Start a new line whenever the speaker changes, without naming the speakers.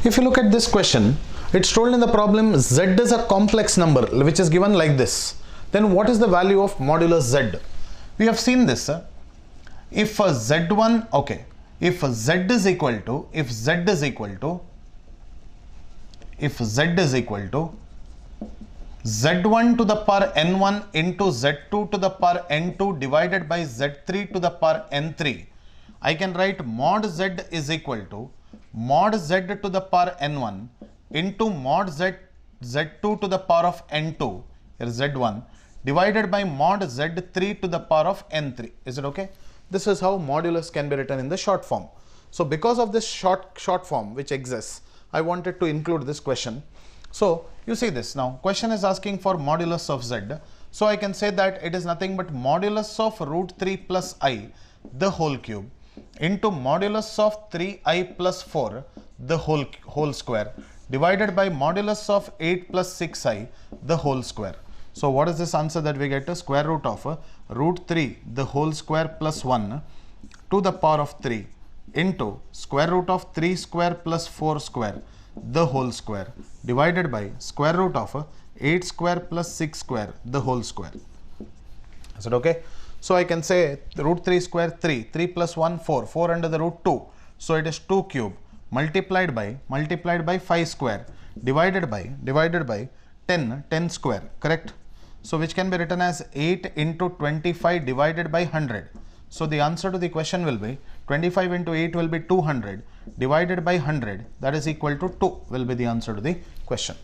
If you look at this question, it's told in the problem z is a complex number which is given like this. Then what is the value of modulus z? We have seen this. If z1, okay, if z is equal to z1 to the power n1 into z2 to the power n2 divided by z3 to the power n3, I can write mod z is equal to mod z to the power n1 into mod z2 to the power of n2, here z1, divided by mod z3 to the power of n3. Is it okay? This is how modulus can be written in the short form. So because of this short form which exists, I wanted to include this question. So you see this now, question is asking for modulus of z. So I can say that it is nothing but modulus of root 3 plus I the whole cube into modulus of 3i plus 4 the whole square divided by modulus of 8 plus 6i the whole square. So what is this answer that we get? Square root of root 3 the whole square plus 1 to the power of 3 into square root of 3 square plus 4 square the whole square divided by square root of 8 square plus 6 square the whole square. Is it okay? So I can say root 3 square 3 plus 1 4 4 under the root 2. So it is 2 cube multiplied by 5 square divided by 10 square, correct? So which can be written as 8 into 25 divided by 100. So the answer to the question will be 25 into 8 will be 200 divided by 100, that is equal to 2 will be the answer to the question.